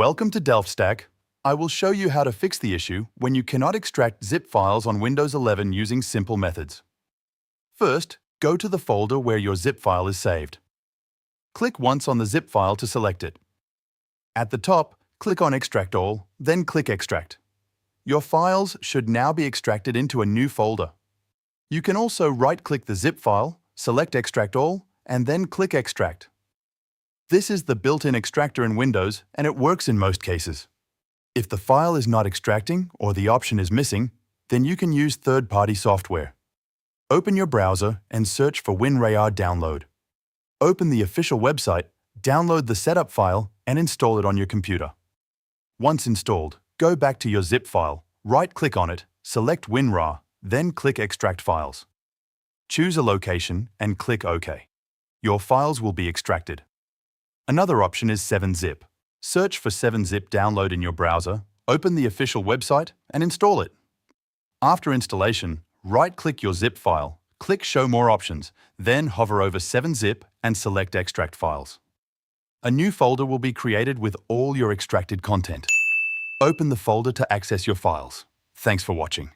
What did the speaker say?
Welcome to DelftStack. I will show you how to fix the issue when you cannot extract zip files on Windows 11 using simple methods. First, go to the folder where your zip file is saved. Click once on the zip file to select it. At the top, click on Extract All, then click Extract. Your files should now be extracted into a new folder. You can also right-click the zip file, select Extract All, and then click Extract. This is the built-in extractor in Windows, and it works in most cases. If the file is not extracting or the option is missing, then you can use third-party software. Open your browser and search for WinRAR download. Open the official website, download the setup file, and install it on your computer. Once installed, go back to your zip file, right-click on it, select WinRAR, then click Extract Files. Choose a location and click OK. Your files will be extracted. Another option is 7-zip. Search for 7-zip download in your browser, open the official website, and install it. After installation, right-click your zip file, click Show More Options, then hover over 7-zip and select Extract Files. A new folder will be created with all your extracted content. Open the folder to access your files. Thanks for watching.